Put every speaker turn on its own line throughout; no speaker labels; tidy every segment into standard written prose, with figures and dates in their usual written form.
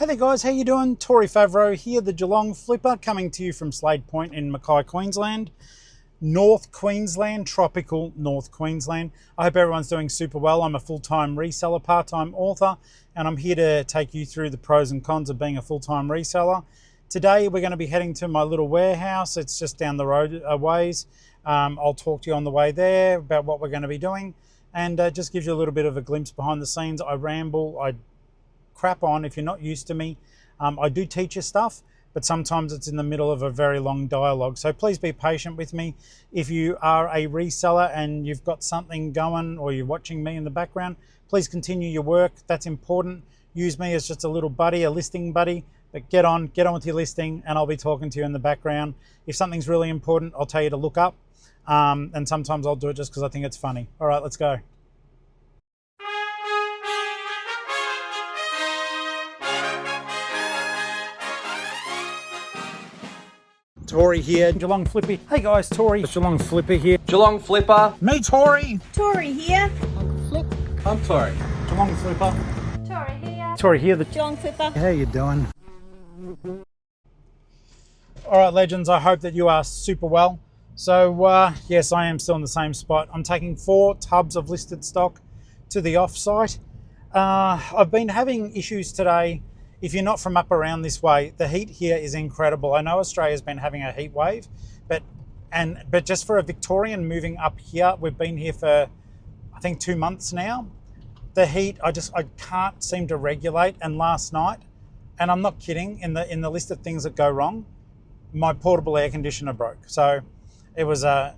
Hey there guys, how you doing? Tori Favreau here, the Geelong-Flipper, coming to you from Slade Point in Mackay, Queensland. North Queensland, tropical North Queensland. I hope everyone's doing super well. I'm a full-time reseller, part-time author, and I'm here to take you through the pros and cons of being a full-time reseller. Today we're going to be heading to my little warehouse. It's just down the road a ways. I'll talk to you on the way there about what we're going to be doing, and just gives you a little bit of a glimpse behind the scenes. I ramble, I crap on if you're not used to me. I do teach you stuff, but sometimes it's in the middle of a very long dialogue. So please be patient with me. If you are a reseller and you've got something going or you're watching me in the background, please continue your work. That's important. Use me as just a little buddy, a listing buddy, but get on with your listing and I'll be talking to you in the background. If something's really important, I'll tell you to look up. And sometimes I'll do it just because I think it's funny. All right, let's go. Tori here, Geelong-Flipper. Hey guys, Tori, Geelong-Flipper here.
Geelong-Flipper.
Me, Tori.
Tori here.
I'm Tori.
Geelong-Flipper.
Tori here.
Tori here, the
Geelong-Flipper.
How you doing? All right, legends, I hope that you are super well. So yes, I am still in the same spot. I'm taking 4 tubs of listed stock to the offsite. I've been having issues today. If you're not from up around this way, the heat here is incredible. I know Australia's been having a heat wave, but just for a Victorian moving up here, we've been here for, I think, 2 months now. The heat, I can't seem to regulate. And last night, and I'm not kidding, in the list of things that go wrong, my portable air conditioner broke. So it was let's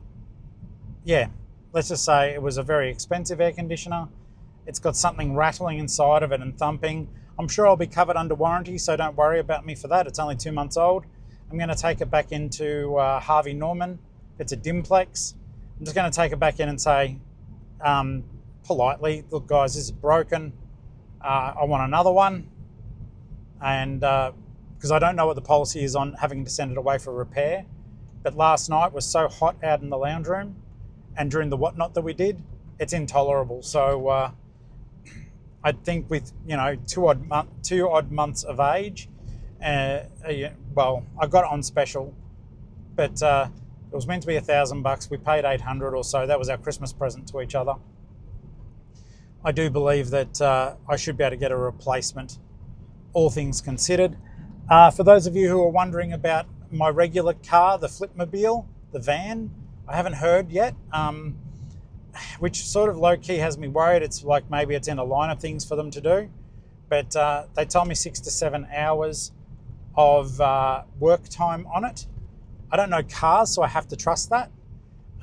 just say it was a very expensive air conditioner. It's got something rattling inside of it and thumping. I'm sure I'll be covered under warranty, so don't worry about me for that. It's only 2 months old. I'm going to take it back into Harvey Norman. It's a Dimplex. I'm just going to take it back in and say politely, look guys, this is broken. I want another one. And because I don't know what the policy is on having to send it away for repair. But last night was so hot out in the lounge room and during the whatnot that we did, it's intolerable. So I think with, you know, 2 odd months of age, well, I got it on special, but it was meant to be $1,000. We paid 800 or so. That was our Christmas present to each other. I do believe that I should be able to get a replacement, all things considered. For those of you who are wondering about my regular car, the Flipmobile, the van, I haven't heard yet. Which sort of low-key has me worried. It's like maybe it's in a line of things for them to do. But they told me 6 to 7 hours of work time on it. I don't know cars, so I have to trust that.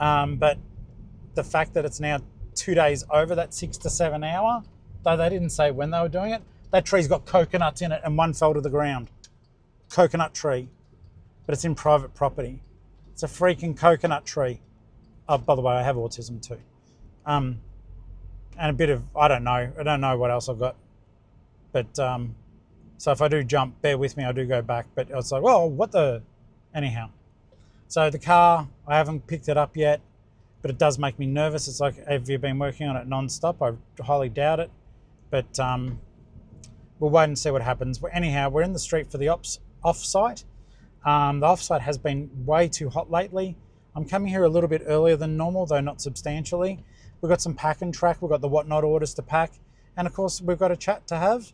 But the fact that it's now 2 days over that 6 to 7 hour, though they didn't say when they were doing it, that tree's got coconuts in it and one fell to the ground. Coconut tree. But it's in private property. It's a freaking coconut tree. Oh, by the way, I have autism too. And a bit of, I don't know what else I've got. But, so if I do jump, bear with me, I do go back. But it's like, well, what the, anyhow. So the car, I haven't picked it up yet, but it does make me nervous. It's like, have you been working on it non-stop? I highly doubt it. But we'll wait and see what happens. But anyhow, we're in the street for the offsite. The offsite has been way too hot lately. I'm coming here a little bit earlier than normal, though not substantially. We've got some pack and track. We've got the whatnot orders to pack. And of course, we've got a chat to have.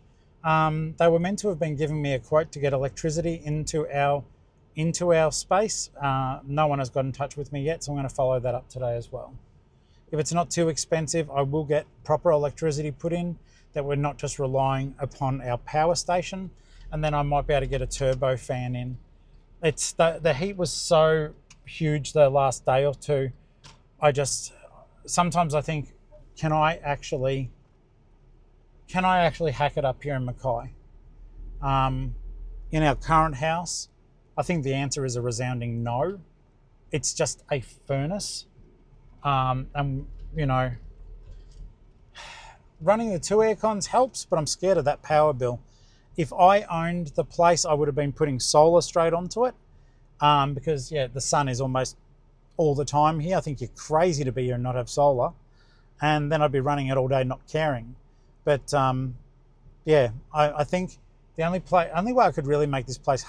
They were meant to have been giving me a quote to get electricity into our space. No one has got in touch with me yet, so I'm going to follow that up today as well. If it's not too expensive, I will get proper electricity put in, that we're not just relying upon our power station. And then I might be able to get a turbo fan in. It's the heat was so huge the last day or two. Sometimes I think, can I actually hack it up here in Mackay? In our current house, I think the answer is a resounding no. It's just a furnace. And you know, running the 2 air cons helps, but I'm scared of that power bill. If I owned the place, I would have been putting solar straight onto it. Because yeah, the sun is almost all the time here. I think you're crazy to be here and not have solar. And then I'd be running it all day not caring. But yeah, I think The only way I could really make this place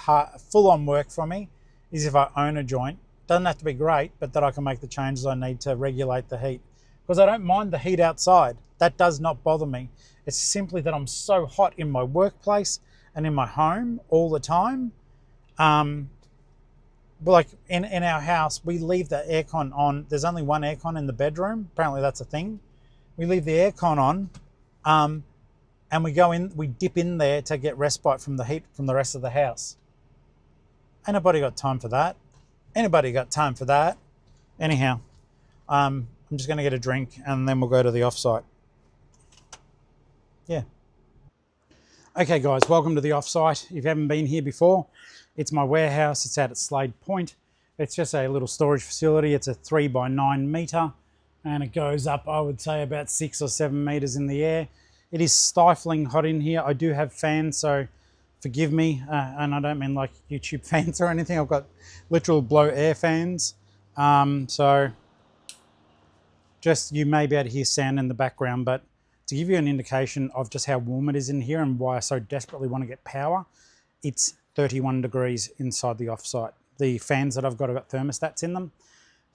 full on work for me is if I own a joint. Doesn't have to be great, but that I can make the changes I need to regulate the heat. Because I don't mind the heat outside. That does not bother me. It's simply that I'm so hot in my workplace and in my home all the time. But like in our house, we leave the aircon on. There's only one aircon in the bedroom. Apparently that's a thing. We leave the aircon on, and we dip in there to get respite from the heat from the rest of the house. Ain't nobody got time for that. Anybody got time for that? Anyhow, I'm just going to get a drink and then we'll go to the offsite. Yeah. Okay, guys, welcome to the offsite. If you haven't been here before, it's my warehouse. It's out at Slade Point. It's just a little storage facility. It's a 3 by 9 metre and it goes up, I would say, about 6 or 7 metres in the air. It is stifling hot in here. I do have fans, so forgive me, and I don't mean like YouTube fans or anything. I've got literal blow air fans. So just you may be able to hear sound in the background, but to give you an indication of just how warm it is in here and why I so desperately want to get power, it's 31 degrees inside the offsite. The fans that I've got thermostats in them,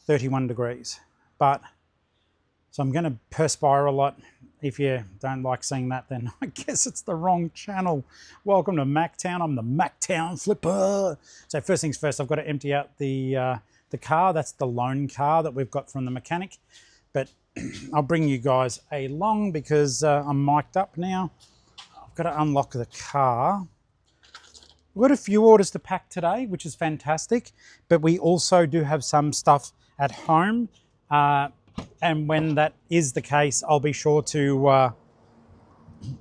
31 degrees. So I'm going to perspire a lot. If you don't like seeing that, then I guess it's the wrong channel. Welcome to Mactown. I'm the Mactown Flipper. So first things first, I've got to empty out the car. That's the loan car that we've got from the mechanic. But I'll bring you guys along because I'm mic'd up now. I've got to unlock the car. We've got a few orders to pack today, which is fantastic. But we also do have some stuff at home. And when that is the case, I'll be sure to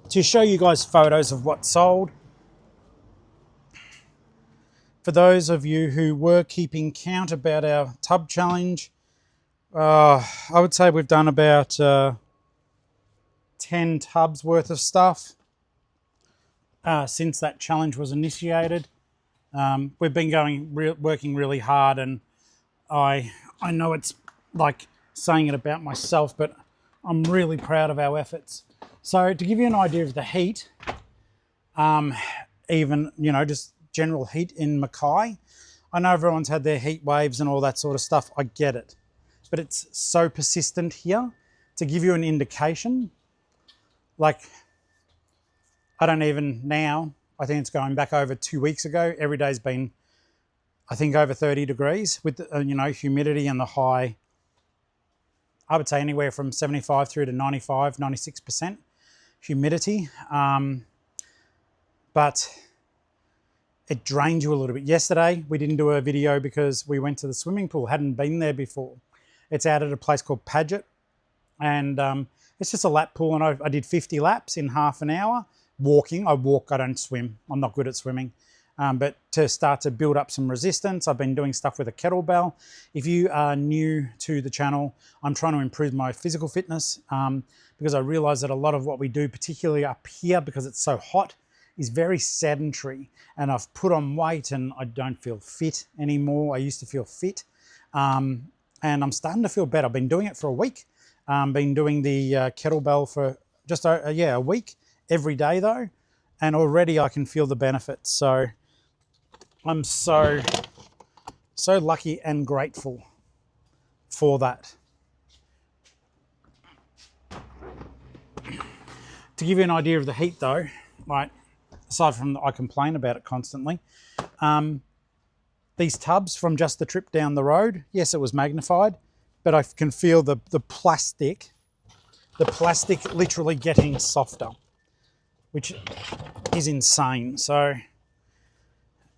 show you guys photos of what's sold. For those of you who were keeping count about our tub challenge, I would say we've done about 10 tubs worth of stuff since that challenge was initiated. We've been working really hard, and I know it's like saying it about myself, but I'm really proud of our efforts. So to give you an idea of the heat, even, you know, just general heat in Mackay, I know everyone's had their heat waves and all that sort of stuff. I get it, but it's so persistent here. To give you an indication, like, I don't even now, I think it's going back over 2 weeks ago. Every day's been, I think, over 30 degrees with, you know, humidity and the high, I would say anywhere from 75 through to 95, 96% humidity. But it drains you a little bit. Yesterday, we didn't do a video because we went to the swimming pool, hadn't been there before. It's out at a place called Paget. And it's just a lap pool, and I did 50 laps in half an hour. Walking, I walk, I don't swim. I'm not good at swimming. But to start to build up some resistance, I've been doing stuff with a kettlebell. If you are new to the channel, I'm trying to improve my physical fitness because I realize that a lot of what we do, particularly up here because it's so hot, is very sedentary. And I've put on weight and I don't feel fit anymore. I used to feel fit. And I'm starting to feel better. I've been doing it for a week. Been doing the kettlebell for just a week, every day though. And already I can feel the benefits. So I'm so lucky and grateful for that. To give you an idea of the heat though, right, aside from I complain about it constantly, these tubs from just the trip down the road, yes, it was magnified, but I can feel the plastic literally getting softer, which is insane. So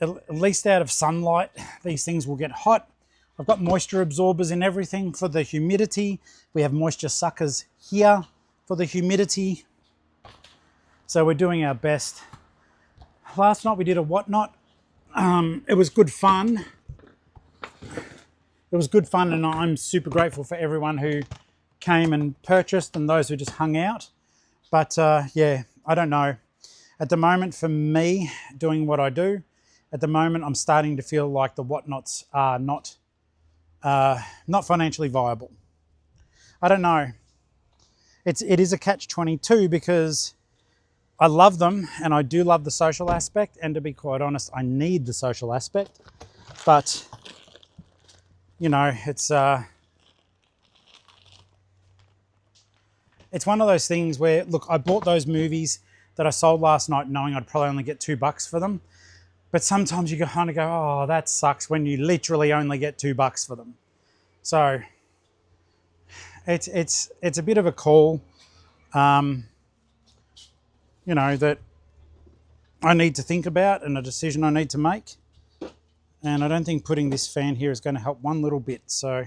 at least out of sunlight, these things will get hot. I've got moisture absorbers in everything for the humidity. We have moisture suckers here for the humidity. So we're doing our best. Last night we did a whatnot. It was good fun. It was good fun, and I'm super grateful for everyone who came and purchased and those who just hung out. But yeah, I don't know. At the moment, for me, doing what I do, at the moment, I'm starting to feel like the whatnots are not financially viable. I don't know. It is a catch-22 because I love them, and I do love the social aspect, and to be quite honest, I need the social aspect. But, you know, it's one of those things where, look, I bought those movies that I sold last night knowing I'd probably only get $2 for them. But sometimes you kind of go, oh, that sucks when you literally only get $2 for them. So it's a bit of a call, you know, that I need to think about and a decision I need to make. And I don't think putting this fan here is going to help one little bit. So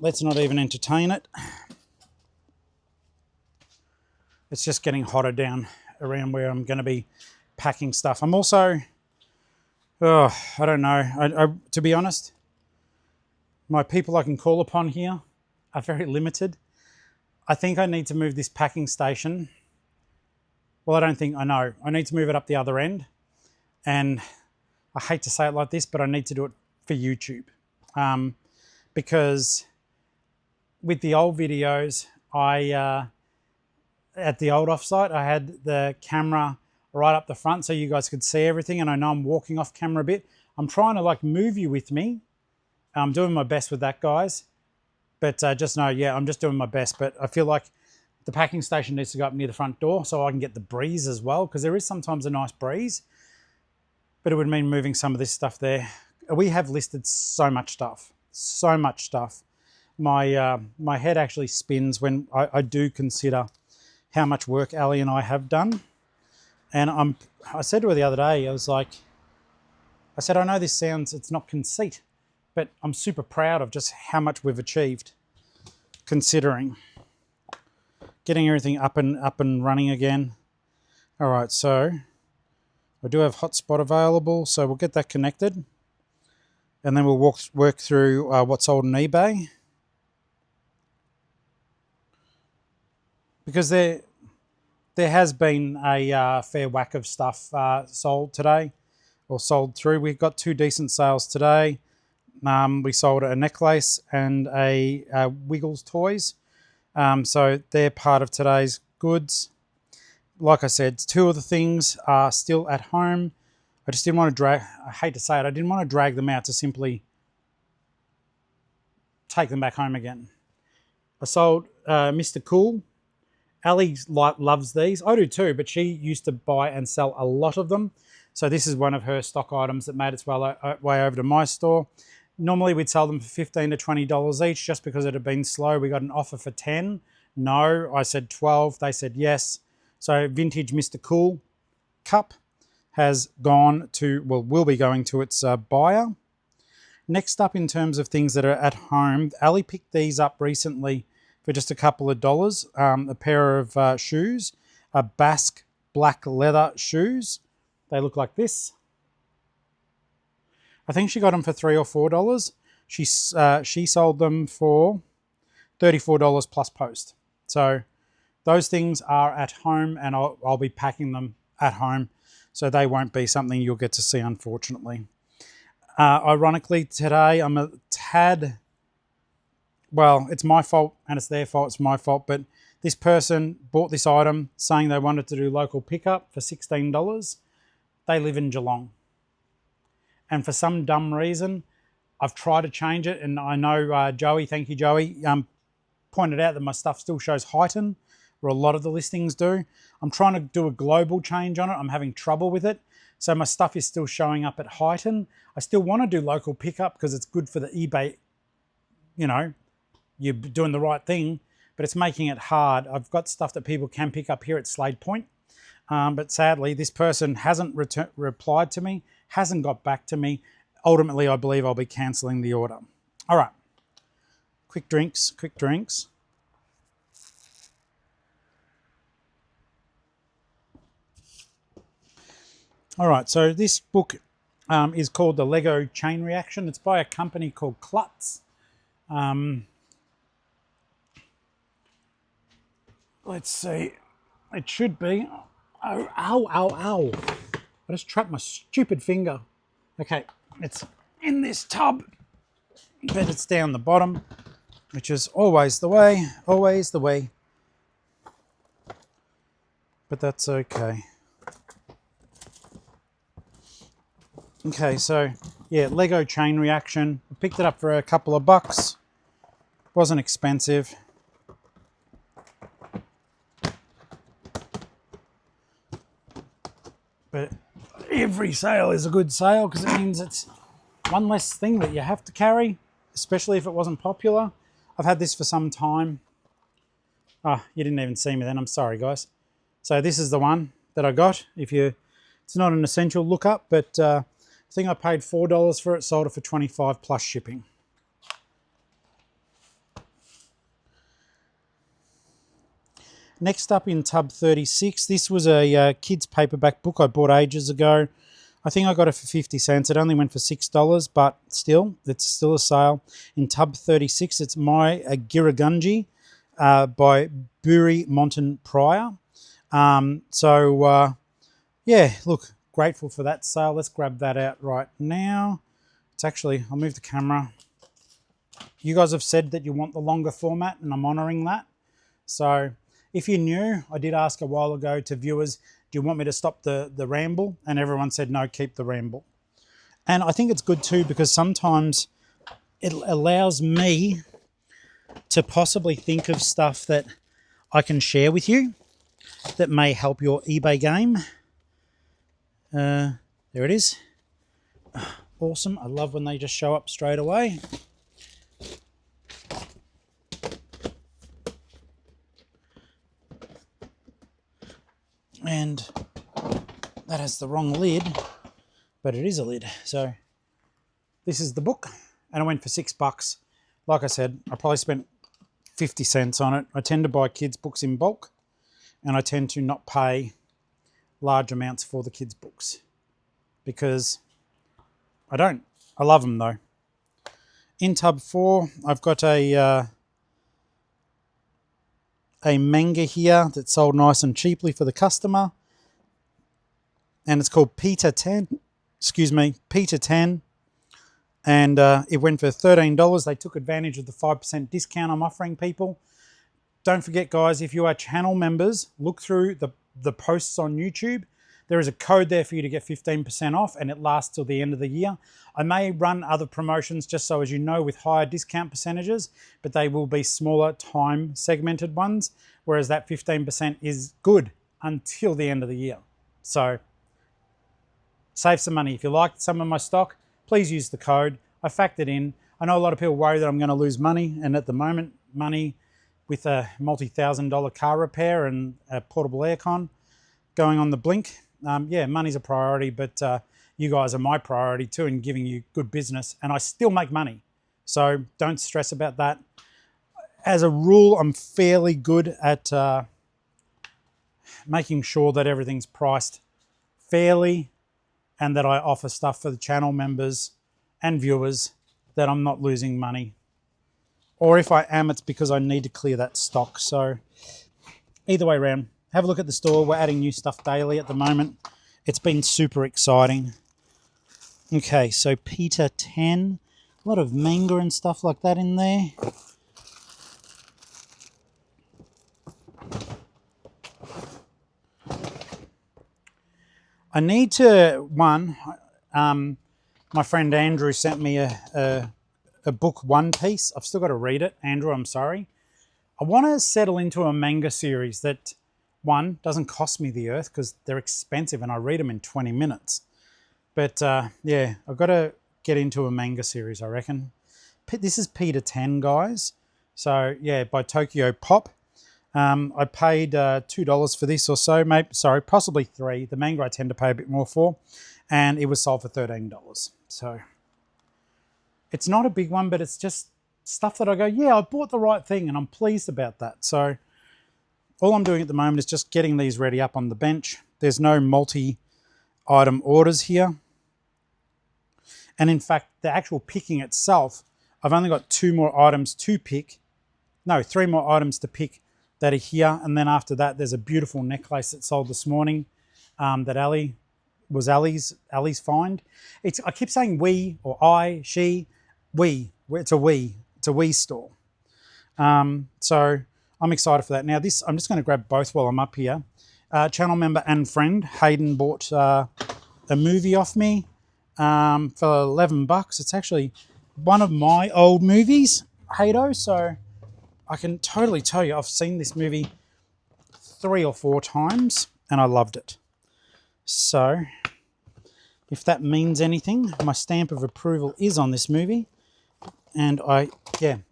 let's not even entertain it. It's just getting hotter down around where I'm going to be packing stuff. I'm also, I don't know. To be honest, my people I can call upon here are very limited. I think I need to move this packing station. Well, I don't think, I know. I need to move it up the other end. And I hate to say it like this, but I need to do it for YouTube. Because with the old videos, at the old offsite, I had the camera right up the front so you guys could see everything. And I know I'm walking off camera a bit. I'm trying to like move you with me. I'm doing my best with that, guys. But just know, yeah, I'm just doing my best. But I feel like the packing station needs to go up near the front door so I can get the breeze as well, because there is sometimes a nice breeze. But it would mean moving some of this stuff there. We have listed so much stuff. So much stuff. My head actually spins when I do consider how much work Ali and I have done. And I said to her the other day, I said, I know this sounds, it's not conceit, but I'm super proud of just how much we've achieved, considering getting everything up and running again. All right, so I do have hotspot available, so we'll get that connected. And then we'll work through what's sold on eBay. Because there has been a fair whack of stuff sold today, or sold through. We've got 2 decent sales today. We sold a necklace and a Wiggles toys. So they're part of today's goods. Like I said, 2 of the things are still at home. I just didn't want to I hate to say it, I didn't want to drag them out to simply take them back home again. I sold Mr. Cool. Ali loves these. I do too, but she used to buy and sell a lot of them. So this is one of her stock items that made its way over to my store. Normally we'd sell them for $15 to $20 each, just because it had been slow. We got an offer for 10. No, I said 12. They said yes. So vintage Mr. Cool cup has gone to, well, will be going to its buyer. Next up, in terms of things that are at home, Ali picked these up recently for just a couple of dollars. A pair of shoes, a Basque black leather shoes. They look like this. I think she got them for $3 or $4. She sold them for $34 plus post. So those things are at home, and I'll be packing them at home, so they won't be something you'll get to see, unfortunately. Ironically, today I'm a tad, well, it's my fault and it's their fault, it's my fault, but this person bought this item saying they wanted to do local pickup for $16. They live in Geelong. And for some dumb reason, I've tried to change it, and I know Joey, thank you Joey, pointed out that my stuff still shows Heighton, where a lot of the listings do. I'm trying to do a global change on it. I'm having trouble with it. So my stuff is still showing up at Heighton. I still want to do local pickup because it's good for the eBay, you know, you're doing the right thing, but it's making it hard. I've got stuff that people can pick up here at Slade Point, but sadly, this person hasn't replied to me, hasn't got back to me. Ultimately, I believe I'll be cancelling the order. All right, quick drinks, quick drinks. All right, so this book is called The Lego Chain Reaction. It's by a company called Klutz. Let's see, it should be, oh, ow, ow, ow. I just trapped my stupid finger. Okay, it's in this tub, but it's down the bottom, which is always the way, always the way. but that's okay. Okay, so yeah, Lego chain reaction. I picked it up for a couple of bucks. Wasn't expensive. But every sale is a good sale because it means it's one less thing that you have to carry, especially if it wasn't popular. I've had this for some time. Oh, you didn't even see me then. I'm sorry, guys. So this is the one that I got. It's not an essential lookup, but I think I paid $4 for it, sold it for $25 plus shipping. Next up in tub 36, this was a kid's paperback book I bought ages ago. I think I got it for 50 cents. It only went for $6, but still, it's still a sale. In tub 36, it's My Giragunji by Buri Montan Pryor. Yeah, look, grateful for that sale. Let's grab that out right now. It's actually, I'll move the camera. You guys have said that you want the longer format, and I'm honouring that. So if you're new, I did ask a while ago to viewers, do you want me to stop the ramble? And everyone said, no, keep the ramble. And I think it's good too, because sometimes it allows me to possibly think of stuff that I can share with you that may help your eBay game. There it is. Awesome. I love when they just show up straight away. And that has the wrong lid, but it is a lid. So this is the book, and it went for $6. Like I said, I probably spent 50 cents on it. I tend to buy kids' books in bulk, and I tend to not pay large amounts for the kids' books because I don't. I love them though. In tub 4, I've got a manga here that's sold nice and cheaply for the customer, and it's called Peter 10. Peter 10, and it went for $13. They took advantage of the 5% discount I'm offering people. Don't forget, guys, if you are channel members, look through the posts on YouTube. There is a code there for you to get 15% off, and it lasts till the end of the year. I may run other promotions, just so as you know, with higher discount percentages, but they will be smaller time segmented ones, whereas that 15% is good until the end of the year. So save some money. If you like some of my stock, please use the code. I factored in. I know a lot of people worry that I'm going to lose money, and at the moment, money with a multi-$1,000 car repair and a portable aircon going on the blink, yeah, money's a priority, but you guys are my priority too in giving you good business, and I still make money. So don't stress about that. As a rule, I'm fairly good at making sure that everything's priced fairly and that I offer stuff for the channel members and viewers that I'm not losing money. Or if I am, it's because I need to clear that stock. So either way around, have a look at the store. We're adding new stuff daily at the moment. It's been super exciting. Okay, so Peter 10, a lot of manga and stuff like that in there. I need to, my friend Andrew sent me a book One Piece. I've still got to read it. Andrew, I'm sorry. I want to settle into a manga series that, one, doesn't cost me the earth because they're expensive and I read them in 20 minutes. But yeah, I've got to get into a manga series, I reckon. This is Peter 10, guys. So yeah, by Tokyo Pop. I paid $2 for this or so, possibly $3. The manga I tend to pay a bit more for, and it was sold for $13. So it's not a big one, but it's just stuff that I go, yeah, I bought the right thing, and I'm pleased about that. So all I'm doing at the moment is just getting these ready up on the bench. There's no multi-item orders here. And in fact, the actual picking itself, I've only got 2 more items to pick. No, 3 more items to pick that are here. And then after that, there's a beautiful necklace that sold this morning that Ali's find. I keep saying we or I, she, we. It's a we. It's a we store. So I'm excited for that. Now this, I'm just going to grab both while I'm up here. channel member and friend, Hayden, bought a movie off me for $11. It's actually one of my old movies, Haydo, so I can totally tell you I've seen this movie 3 or 4 times and I loved it. So if that means anything, my stamp of approval is on this movie. And I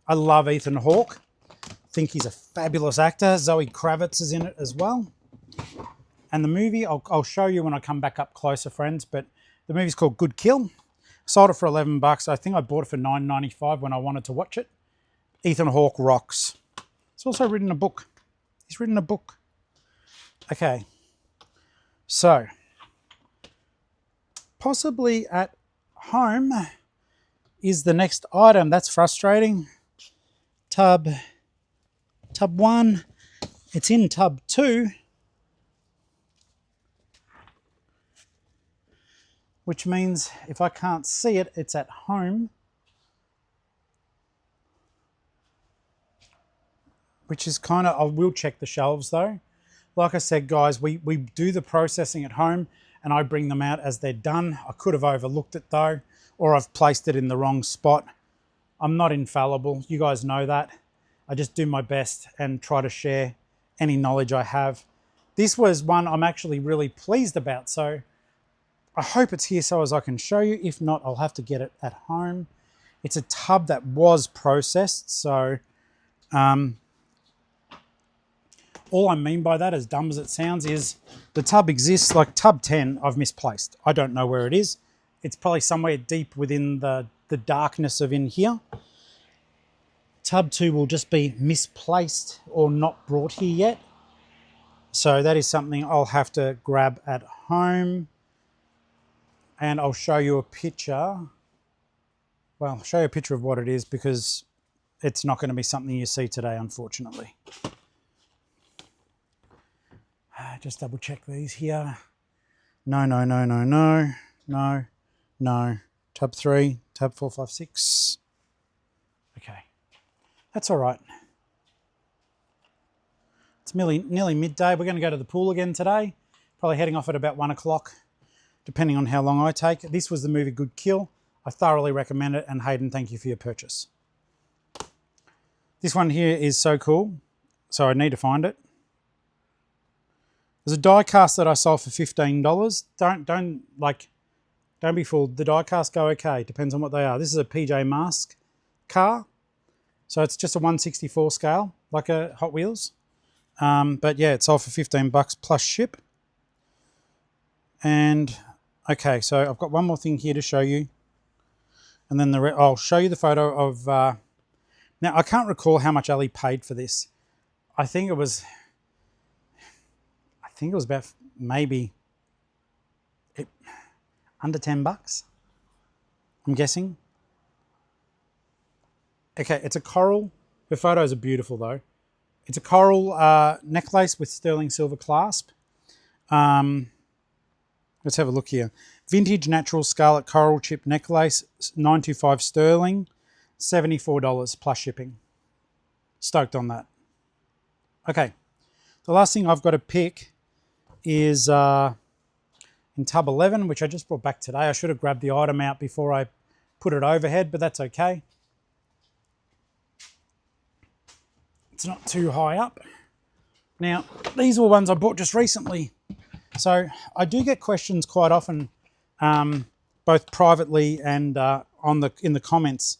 love Ethan Hawke. Think he's a fabulous actor. Zoe Kravitz is in it as well. And the movie, I'll show you when I come back up closer, friends, but the movie's called Good Kill. Sold it for $11. I think I bought it for $9.95 when I wanted to watch it. Ethan Hawke rocks. He's also written a book. He's written a book. Okay. So, possibly at home is the next item. That's frustrating. Tub 1. It's in tub 2. Which means if I can't see it, it's at home. Which is kind of, I will check the shelves though. Like I said, guys, we do the processing at home and I bring them out as they're done. I could have overlooked it though, or I've placed it in the wrong spot. I'm not infallible. You guys know that. I just do my best and try to share any knowledge I have. This was one I'm actually really pleased about. So I hope it's here so as I can show you. If not, I'll have to get it at home. It's a tub that was processed. So all I mean by that, as dumb as it sounds, is the tub exists. Like tub 10, I've misplaced. I don't know where it is. It's probably somewhere deep within the darkness of in here. Tub 2 will just be misplaced or not brought here yet. So that is something I'll have to grab at home. And I'll show you a picture. Well, I'll show you a picture of what it is because it's not going to be something you see today, unfortunately. Just double check these here. No. Tab 3, tab 4, 5, 6. Okay, that's all right. It's nearly midday. We're going to go to the pool again today. Probably heading off at about 1 o'clock, depending on how long I take. This was the movie Good Kill. I thoroughly recommend it. And Hayden, thank you for your purchase. This one here is so cool. So I need to find it. There's a die cast that I sold for $15. Don't be fooled. The die casts go okay. Depends on what they are. This is a PJ Mask car. So it's just a 1/64 scale, like a Hot Wheels. But yeah, it sold for $15 plus ship. And okay, so I've got one more thing here to show you. And then I'll show you the photo of... now, I can't recall how much Ali paid for this. I think it was about maybe under $10, I'm guessing. Okay, it's a coral. The photos are beautiful though. It's a coral necklace with sterling silver clasp. Let's have a look here. Vintage natural scarlet coral chip necklace, $925 sterling, $74 plus shipping. Stoked on that. Okay, the last thing I've got to pick is in tub 11, which I just brought back today. I should have grabbed the item out before I put it overhead, but that's okay. It's not too high up. Now, these were ones I bought just recently. So I do get questions quite often, both privately and in the comments,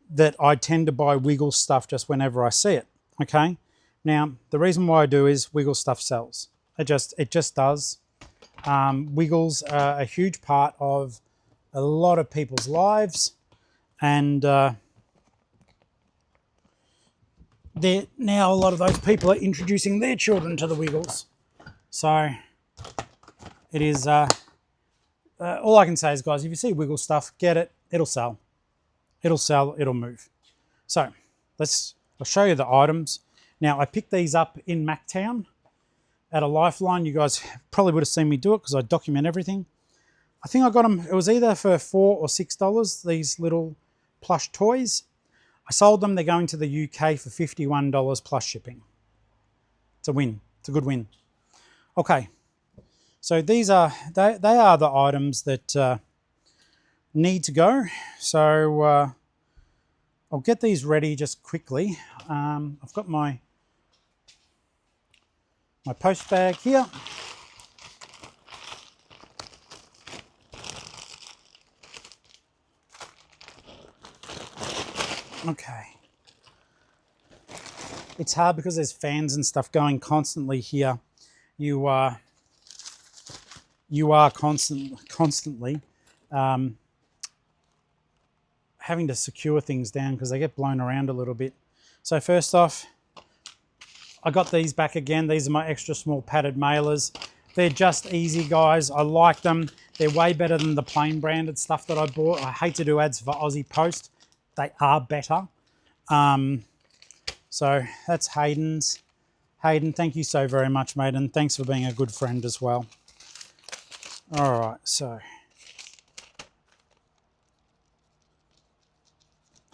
that I tend to buy Wiggle stuff just whenever I see it. Okay. Now, the reason why I do is Wiggle stuff sells. It just does. Wiggles are a huge part of a lot of people's lives, and now a lot of those people are introducing their children to the Wiggles. So it is all I can say is, guys, if you see Wiggle stuff, get it. It'll sell. It'll sell. It'll move. So I'll show you the items. Now, I picked these up in Mactown at a Lifeline. You guys probably would have seen me do it because I document everything. I think I got them, it was either for $4 or $6, these little plush toys. I sold them. They're going to the UK for $51 plus shipping. It's a win. It's a good win. Okay, so these are they are the items that need to go. So I'll get these ready just quickly. I've got my post bag here. Okay. It's hard because there's fans and stuff going constantly here. You are constantly having to secure things down because they get blown around a little bit. So first off, I got these back again. These are my extra small padded mailers. They're just easy, guys. I like them. They're way better than the plain branded stuff that I bought. I hate to do ads for Aussie Post. They are better. So that's Hayden's. Hayden, thank you so very much, mate, and thanks for being a good friend as well. All right, so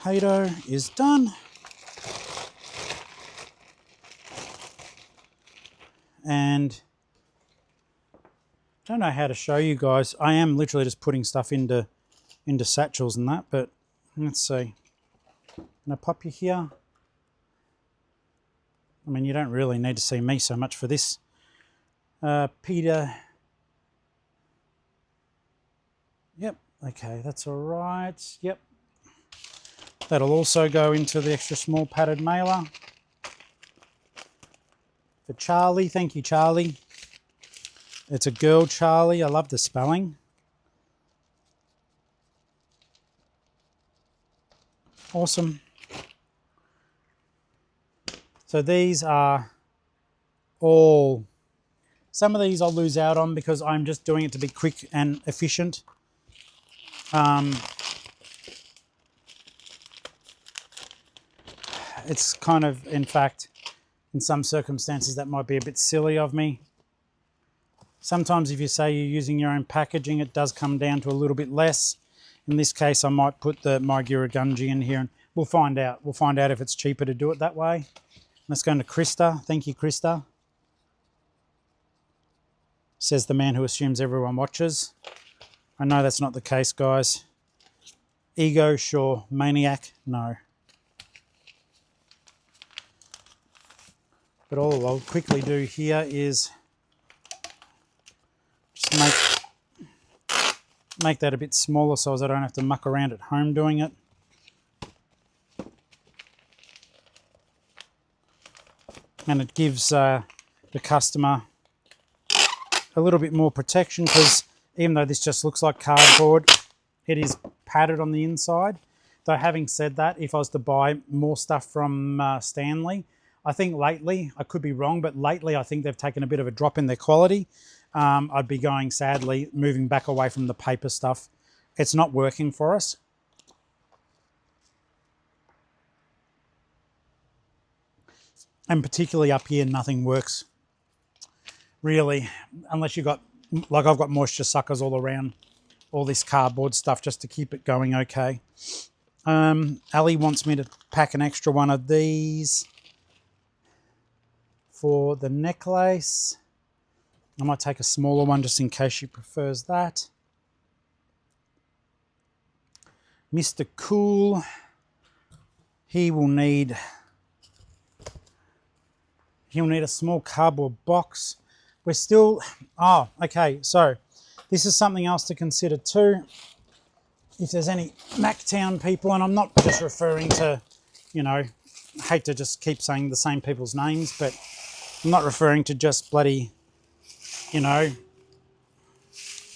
Haydo is done. And I don't know how to show you guys. I am literally just putting stuff into satchels and that, but let's see. I'm gonna pop you here. I mean, you don't really need to see me so much for this. Peter. Yep, okay, that's all right. Yep. That'll also go into the extra small padded mailer. For Charlie, thank you, Charlie. It's a girl, Charlie. I love the spelling. Awesome. So these are all, some of these I'll lose out on because I'm just doing it to be quick and efficient. It's kind of, in fact, in some circumstances that might be a bit silly of me. Sometimes if you say you're using your own packaging, it does come down to a little bit less. In this case, I might put the My Giragunji in here and we'll find out. We'll find out if it's cheaper to do it that way. Let's go into Krista. Thank you, Krista. Says the man who assumes everyone watches. I know that's not the case, guys. Ego, sure. Maniac, no. But all I'll quickly do here is just make that a bit smaller so as I don't have to muck around at home doing it. And it gives the customer a little bit more protection because even though this just looks like cardboard, it is padded on the inside. Though having said that, if I was to buy more stuff from Stanley, I think lately, I could be wrong, but lately I think they've taken a bit of a drop in their quality. I'd be going, sadly, moving back away from the paper stuff. It's not working for us. And particularly up here, nothing works really, unless you've got, like I've got moisture suckers all around all this cardboard stuff just to keep it going okay. Ali wants me to pack an extra one of these for the necklace. I might take a smaller one just in case she prefers that. Mr. Cool, he'll need a small cardboard box. We're still, oh, okay, so this is something else to consider too. If there's any Mactown people, and I'm not just referring to, you know, I hate to just keep saying the same people's names, but I'm not referring to just bloody, you know,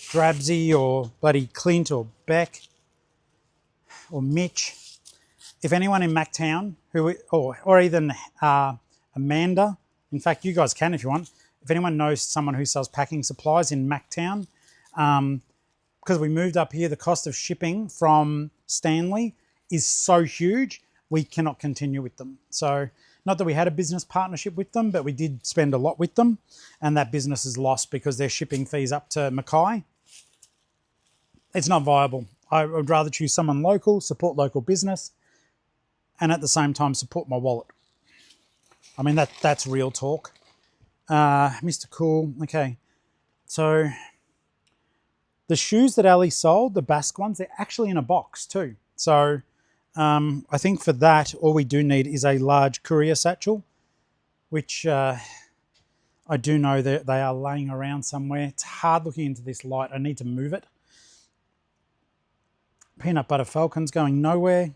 Drabsy or bloody Clint or Beck or Mitch. If anyone in Mactown, or even Amanda, in fact, you guys can if you want. If anyone knows someone who sells packing supplies in Mactown, because we moved up here, the cost of shipping from Stanley is so huge, we cannot continue with them. So not that we had a business partnership with them, but we did spend a lot with them, and that business is lost because their shipping fees up to Mackay. It's not viable. I would rather choose someone local, support local business, and at the same time support my wallet. I mean, that's real talk. Mr. Cool. Okay, so the shoes that Ali sold, the Basque ones, they're actually in a box too. So I think for that, all we do need is a large courier satchel, which I do know that they are laying around somewhere. It's hard looking into this light. I need to move it. Peanut butter falcons going nowhere.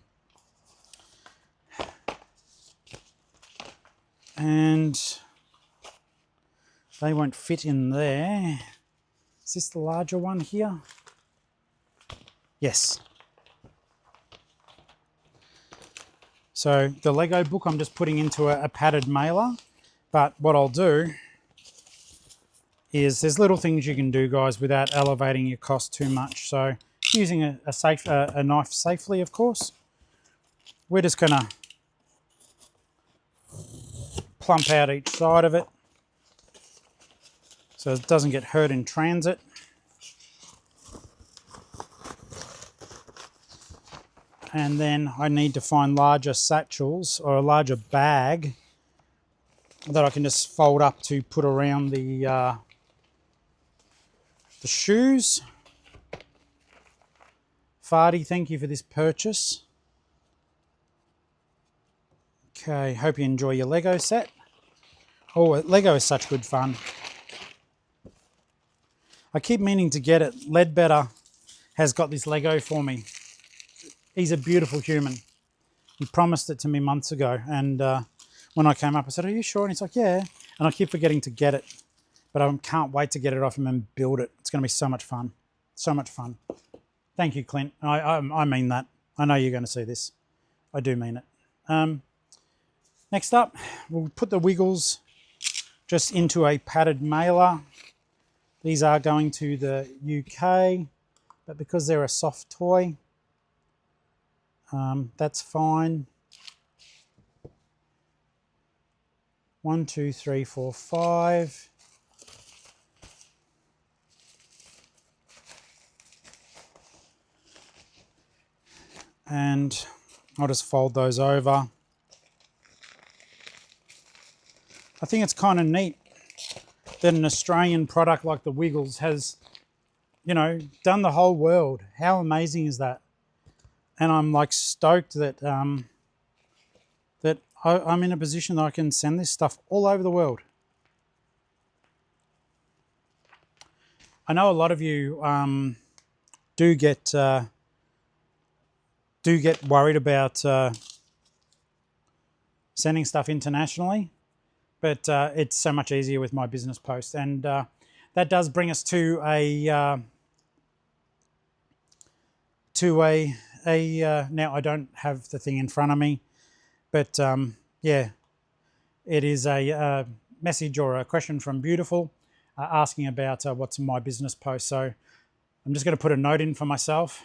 And they won't fit in there. Is this the larger one here? Yes. So the Lego book I'm just putting into a padded mailer. But what I'll do is there's little things you can do, guys, without elevating your cost too much. So using a knife safely, of course. We're just going to plump out each side of it so it doesn't get hurt in transit. And then I need to find larger satchels or a larger bag that I can just fold up to put around the shoes. Fardy, thank you for this purchase. Okay, hope you enjoy your Lego set. Oh, Lego is such good fun. I keep meaning to get it. Ledbetter has got this Lego for me. He's a beautiful human. He promised it to me months ago, and when I came up, I said, "Are you sure?" And he's like, "Yeah." And I keep forgetting to get it, but I can't wait to get it off him and build it. It's going to be so much fun. So much fun. Thank you, Clint. I mean that. I know you're going to see this. I do mean it. Next up, we'll put the Wiggles just into a padded mailer. These are going to the UK, but because they're a soft toy, that's fine. 1, 2, 3, 4, 5. And I'll just fold those over. I think it's kind of neat that an Australian product like the Wiggles has, you know, done the whole world. How amazing is that? And I'm like stoked that that I'm in a position that I can send this stuff all over the world. I know a lot of you do get worried about sending stuff internationally, but it's so much easier with My Business Post, and that does bring us to a now I don't have the thing in front of me, but yeah, it is a message or a question from Beautiful asking about what's in My Business Post. So I'm just going to put a note in for myself.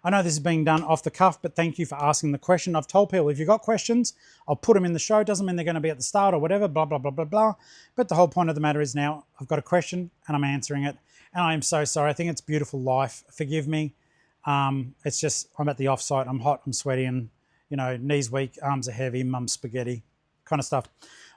I know this is being done off the cuff, but thank you for asking the question. I've told people if you've got questions, I'll put them in the show. Doesn't mean they're going to be at the start or whatever, blah, blah, blah, blah, blah. But the whole point of the matter is now I've got a question and I'm answering it. And I am so sorry. I think it's Beautiful Life. Forgive me. It's just I'm at the offsite. I'm hot. I'm sweaty and, you know, knees weak, arms are heavy, mum's spaghetti kind of stuff.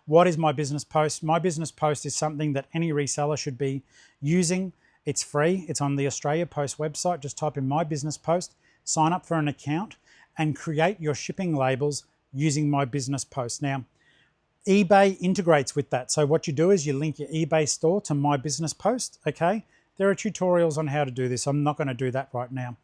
What is My Business Post? My Business Post is something that any reseller should be using. It's free. It's on the Australia Post website. Just type in My Business Post, sign up for an account, and create your shipping labels using My Business Post. Now, eBay integrates with that. So what you do is you link your eBay store to My Business Post, okay? There are tutorials on how to do this. I'm not going to do that right now.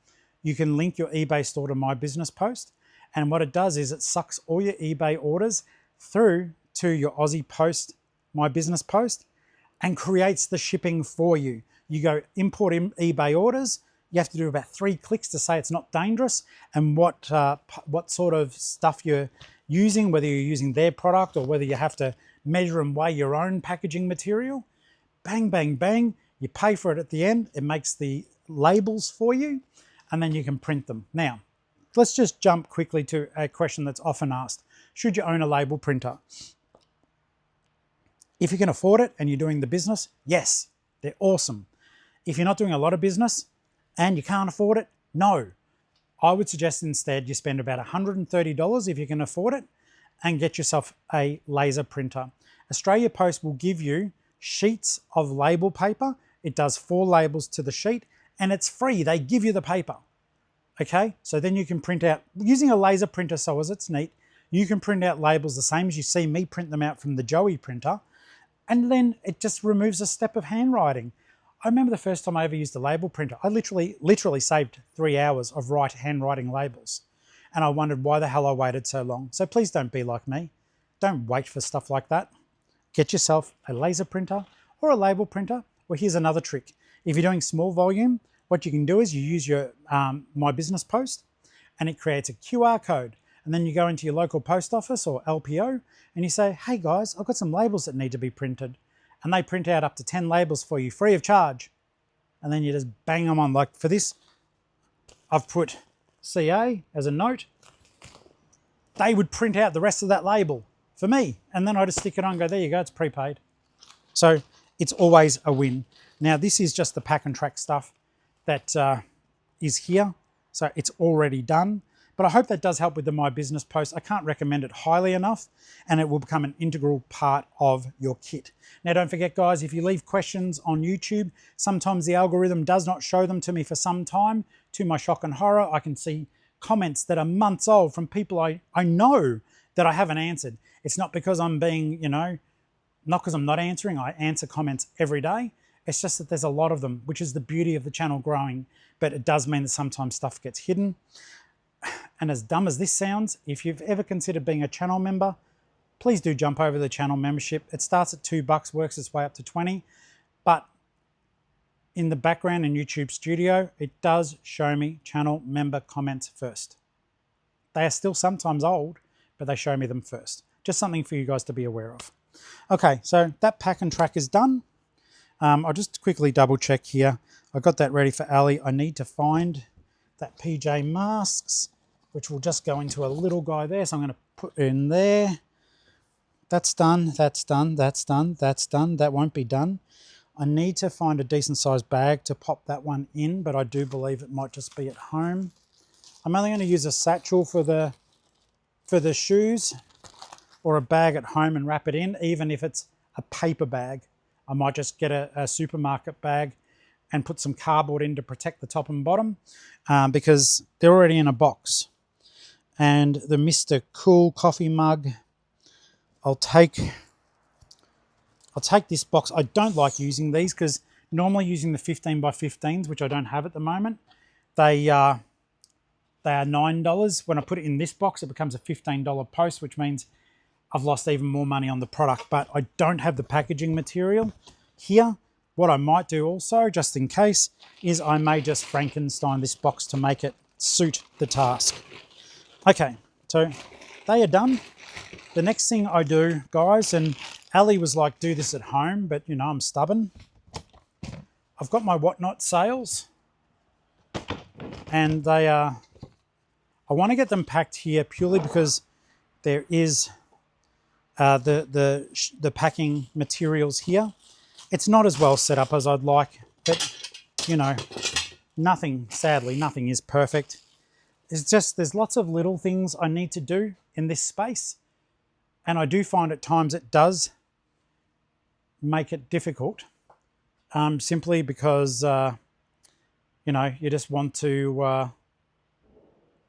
You can link your eBay store to My Business Post, and what it does is it sucks all your eBay orders through to your Aussie Post, My Business Post, and creates the shipping for you. You go import eBay orders. You have to do about 3 clicks to say it's not dangerous and what sort of stuff you're using, whether you're using their product or whether you have to measure and weigh your own packaging material. Bang, bang, bang. You pay for it at the end. It makes the labels for you, and then you can print them. Now, let's just jump quickly to a question that's often asked. Should you own a label printer? If you can afford it and you're doing the business, yes, they're awesome. If you're not doing a lot of business and you can't afford it, No. I would suggest instead you spend about $130 if you can afford it and get yourself a laser printer. Australia Post will give you sheets of label paper. It does 4 labels to the sheet and it's free. They give you the paper. Okay, so then you can print out, using a laser printer, so as it's neat, you can print out labels the same as you see me print them out from the Joey printer, and then it just removes a step of handwriting. I remember the first time I ever used a label printer, I literally saved 3 hours of handwriting labels. And I wondered why the hell I waited so long. So please don't be like me. Don't wait for stuff like that. Get yourself a laser printer or a label printer. Well, here's another trick. If you're doing small volume, what you can do is you use your My Business Post and it creates a QR code. And then you go into your local post office or LPO and you say, hey guys, I've got some labels that need to be printed. And they print out up to 10 labels for you free of charge. And then you just bang them on. Like for this, I've put CA as a note. They would print out the rest of that label for me. And then I just stick it on and go, there you go, it's prepaid. So it's always a win. Now this is just the pack and track stuff that is here. So it's already done. But I hope that does help with the My Business Post. I can't recommend it highly enough, and it will become an integral part of your kit. Now, don't forget, guys, if you leave questions on YouTube, sometimes the algorithm does not show them to me for some time. To my shock and horror, I can see comments that are months old from people I know that I haven't answered. It's not because I'm being, not because I'm not answering. I answer comments every day. It's just that there's a lot of them, which is the beauty of the channel growing. But it does mean that sometimes stuff gets hidden. And as dumb as this sounds, if you've ever considered being a channel member, please do jump over the channel membership. It starts at $2, works its way up to 20. But in the background in YouTube Studio, it does show me channel member comments first. They are still sometimes old, but they show me them first. Just something for you guys to be aware of. Okay, so that pack and track is done. I'll just quickly double check here. I got that ready for Ali. I need to find that PJ Masks, which will just go into a little guy there. So I'm going to put in there. That's done, that's done, that's done, that's done. That won't be done. I need to find a decent sized bag to pop that one in, but I do believe it might just be at home. I'm only going to use a satchel for the shoes or a bag at home and wrap it in, even if it's a paper bag. I might just get a supermarket bag and put some cardboard in to protect the top and bottom because they're already in a box. And the Mr. Cool coffee mug, I'll take this box. I don't like using these because normally using the 15 by 15s, which I don't have at the moment, they are $9. When I put it in this box, it becomes a $15 post, which means I've lost even more money on the product, but I don't have the packaging material here. What I might do also, just in case, is I may just Frankenstein this box to make it suit the task. Okay, so they are done. The next thing I do, guys, and Ali was like, do this at home, but I'm stubborn. I've got my Whatnot sales and they are, I want to get them packed here purely because there is the packing materials here. It's not as well set up as I'd like, but sadly, nothing is perfect. It's just, there's lots of little things I need to do in this space. And I do find at times it does make it difficult simply because, you just want to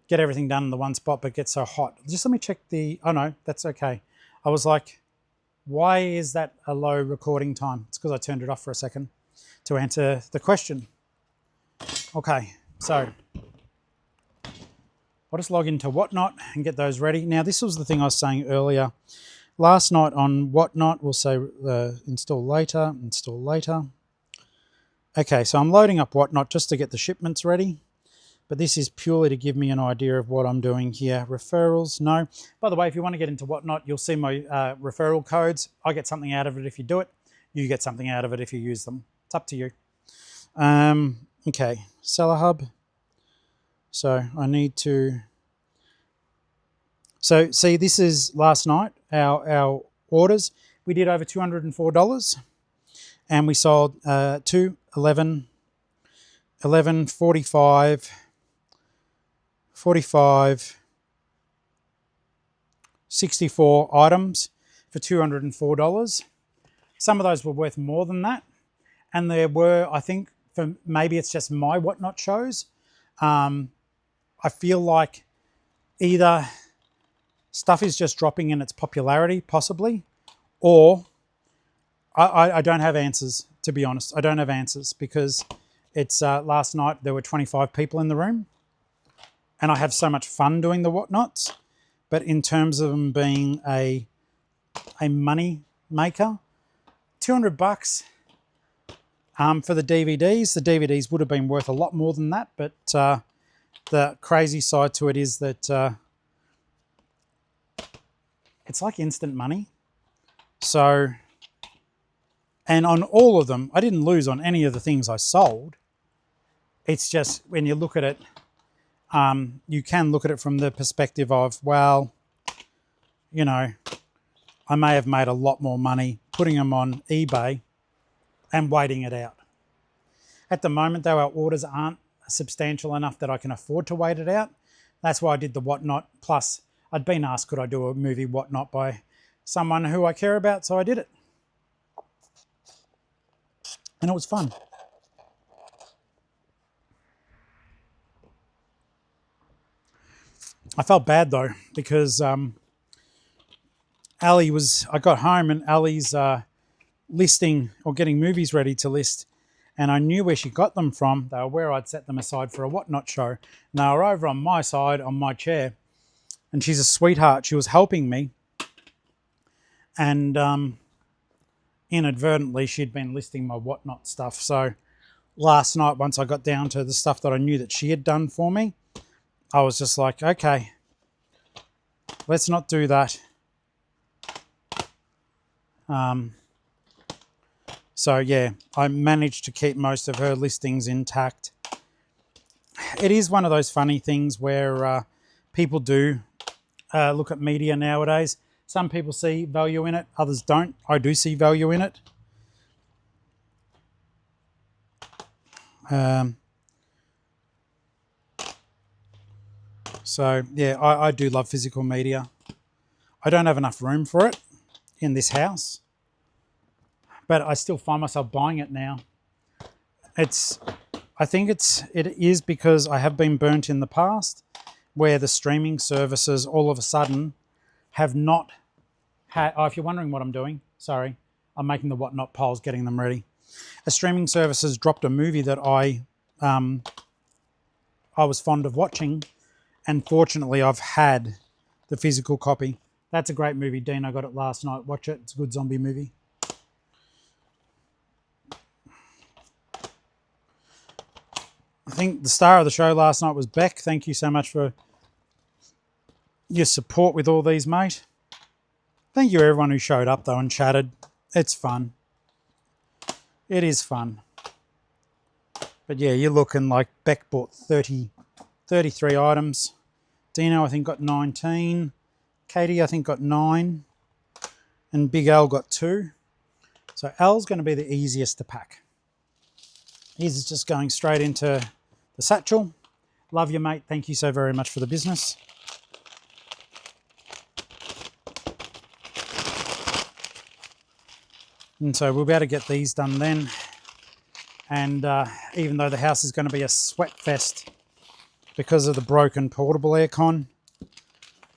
get everything done in the one spot, but it gets so hot. Just let me check oh no, that's okay. I was like, why is that a low recording time? It's because I turned it off for a second to answer the question. Okay, so I'll just log into Whatnot and get those ready. Now, this was the thing I was saying earlier. Last night on Whatnot, we'll say install later, install later. Okay, so I'm loading up Whatnot just to get the shipments ready. But this is purely to give me an idea of what I'm doing here. Referrals, no. By the way, if you want to get into Whatnot, you'll see my referral codes. I get something out of it if you do it. You get something out of it if you use them. It's up to you. Okay, Seller Hub. So I need to... So see, this is last night, our orders. We did over $204 and we sold 11.45 45, 64 items for $204. Some of those were worth more than that. And there were, I think, for maybe it's just my Whatnot shows, I feel like either stuff is just dropping in its popularity, possibly, or I don't have answers, to be honest. I don't have answers because it's last night there were 25 people in the room and I have so much fun doing the Whatnots. But in terms of them being a money maker, $200 for the DVDs would have been worth a lot more than that. But the crazy side to it is that it's like instant money. So, and on all of them, I didn't lose on any of the things I sold. It's just when you look at it, you can look at it from the perspective of, well, you know, I may have made a lot more money putting them on eBay and waiting it out. At the moment, though, our orders aren't substantial enough that I can afford to wait it out. That's why I did the Whatnot. Plus, I'd been asked, could I do a movie Whatnot by someone who I care about, so I did it. And it was fun. I felt bad though, because I got home and Ali's listing or getting movies ready to list, and I knew where she got them from. They were where I'd set them aside for a Whatnot show. And they were over on my side, on my chair, and she's a sweetheart. She was helping me, and inadvertently she'd been listing my Whatnot stuff. So last night, once I got down to the stuff that I knew that she had done for me, I was just like, okay, let's not do that. So yeah, I managed to keep most of her listings intact. It is one of those funny things where people do look at media nowadays. Some people see value in it, others don't. I do see value in it. So yeah, I do love physical media. I don't have enough room for it in this house, but I still find myself buying it now. I think it is because I have been burnt in the past where the streaming services all of a sudden have not had, if you're wondering what I'm doing, sorry, I'm making the Whatnot polls, getting them ready. A streaming service has dropped a movie that I was fond of watching, and fortunately I've had the physical copy. That's a great movie, Dean. I got it last night. Watch it. It's a good zombie movie. I think the star of the show last night was Beck. Thank you so much for your support with all these, mate. Thank you everyone who showed up though and chatted. It's fun. It is fun. But yeah, you're looking like Beck bought 33 items. Dino, I think, got 19. Katie, I think, got 9. And Big Al got 2. So Al's going to be the easiest to pack. He's just going straight into the satchel. Love you, mate. Thank you so very much for the business. And so we'll be able to get these done then. And even though the house is going to be a sweat fest because of the broken portable aircon,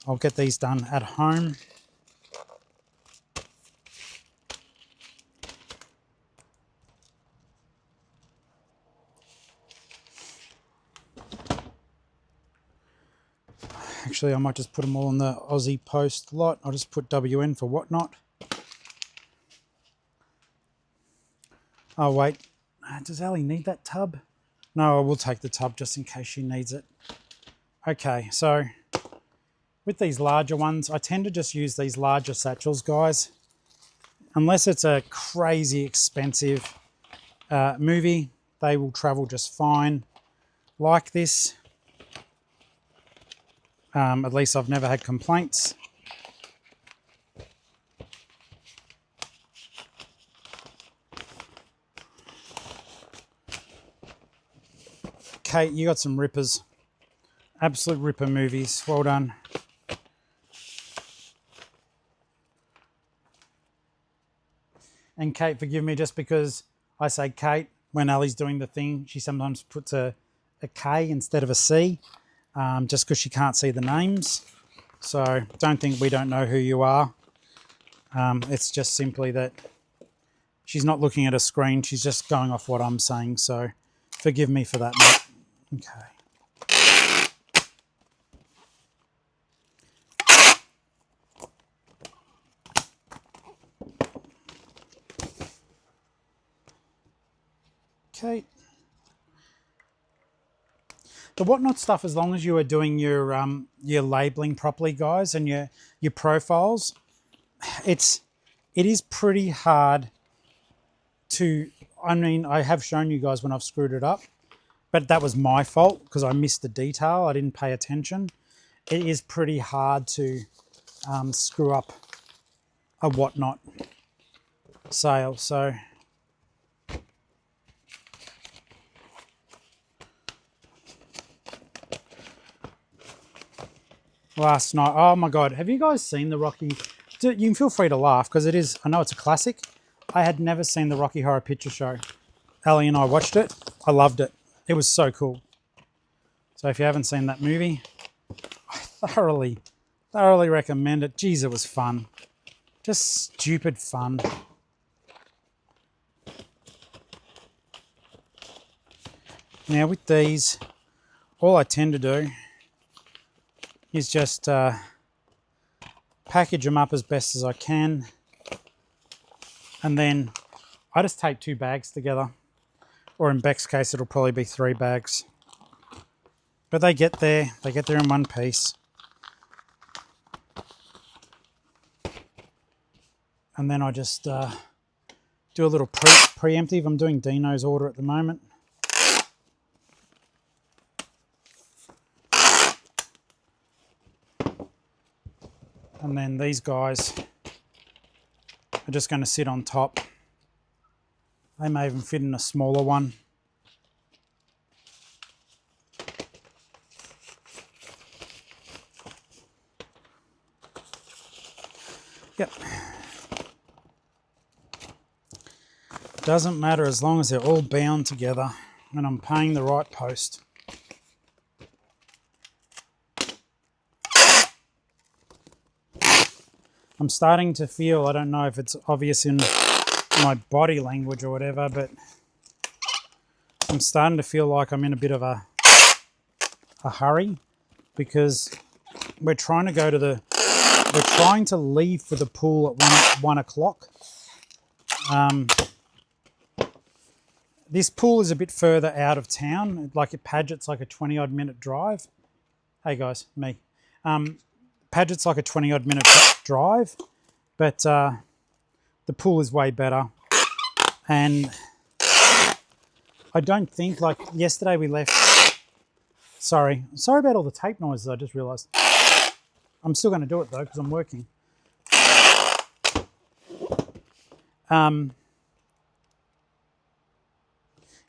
I'll get these done at home. Actually, I might just put them all in the Aussie Post lot. I'll just put WN for Whatnot. Oh, wait. Does Ali need that tub? No, I will take the tub just in case she needs it. Okay, so with these larger ones, I tend to just use these larger satchels, guys. Unless it's a crazy expensive movie, they will travel just fine like this. At least I've never had complaints. Kate, you got some rippers. Absolute ripper movies. Well done. And Kate, forgive me just because I say Kate when Ali's doing the thing. She sometimes puts a K instead of a C, just because she can't see the names. So don't think we don't know who you are. It's just simply that she's not looking at a screen. She's just going off what I'm saying. So forgive me for that, mate. Okay. Okay. The whatnot stuff, as long as you are doing your labeling properly, guys, and your profiles, it is pretty hard to. I mean, I have shown you guys when I've screwed it up, but that was my fault because I missed the detail. I didn't pay attention. It is pretty hard to screw up a whatnot sale. So. Last night, oh my God, have you guys seen the Rocky? You can feel free to laugh because it is, I know it's a classic. I had never seen the Rocky Horror Picture Show. Ali and I watched it. I loved it. It was so cool. So if you haven't seen that movie, I thoroughly recommend it. Geez, it was fun. Just stupid fun. Now with these, all I tend to do is just package them up as best as I can, and then I just tape 2 bags together, or in Beck's case it'll probably be 3 bags, but they get there in one piece, and then I just do a little preemptive. I'm doing Dino's order at the moment. And then these guys are just going to sit on top. They may even fit in a smaller one. Yep. Doesn't matter as long as they're all bound together and I'm paying the right post. I'm starting to feel, I don't know if it's obvious in my body language or whatever, but I'm starting to feel like I'm in a bit of a hurry because we're trying to leave for the pool at 1 o'clock. This pool is a bit further out of town. Like at Paget's like a 20-odd minute drive. Hey guys, me. Paget's like a 20-odd minute drive, but the pool is way better. And I don't think, like yesterday we left, sorry about all the tape noises, I just realised. I'm still going to do it though because I'm working.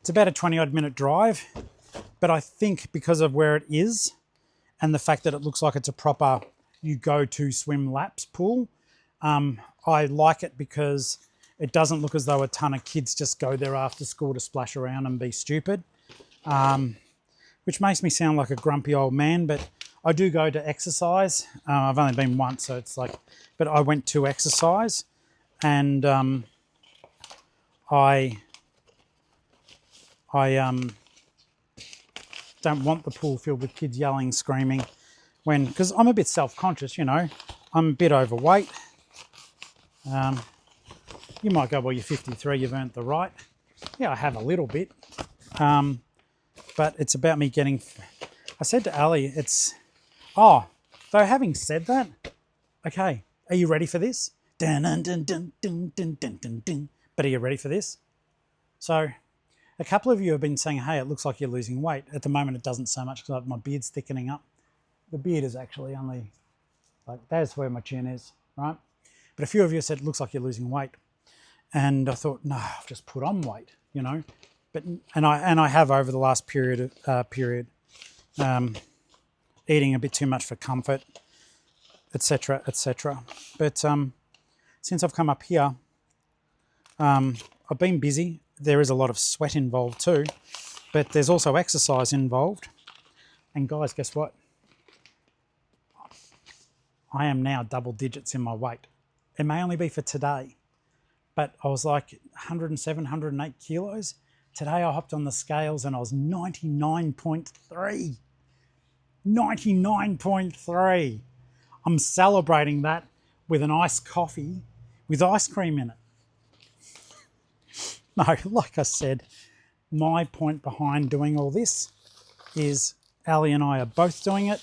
It's about a 20-odd minute drive, but I think because of where it is and the fact that it looks like it's a proper you go to swim laps pool, I like it because it doesn't look as though a ton of kids just go there after school to splash around and be stupid, which makes me sound like a grumpy old man, but I do go to exercise. I've only been once, so it's like, but I went to exercise, and I don't want the pool filled with kids yelling, screaming, because I'm a bit self-conscious, you know. I'm a bit overweight. You might go, well, you're 53, you've earned the right. Yeah, I have a little bit. But it's about me getting... I said to Ali, though having said that, okay, are you ready for this? Dun, dun, dun, dun, dun, dun, dun, dun, dun. But are you ready for this? So a couple of you have been saying, hey, it looks like you're losing weight. At the moment, it doesn't so much because my beard's thickening up. The beard is actually only, like, that's where my chin is, right? But a few of you said, it looks like you're losing weight. And I thought, no, I've just put on weight, you know. And I have over the last period. eating a bit too much for comfort, etc., etc. But since I've come up here, I've been busy. There is a lot of sweat involved too, but there's also exercise involved. And guys, guess what? I am now double digits in my weight. It may only be for today, but I was like 107, 108 kilos. Today I hopped on the scales and I was 99.3. 99.3. I'm celebrating that with an iced coffee with ice cream in it. No, like I said, my point behind doing all this is Ali and I are both doing it.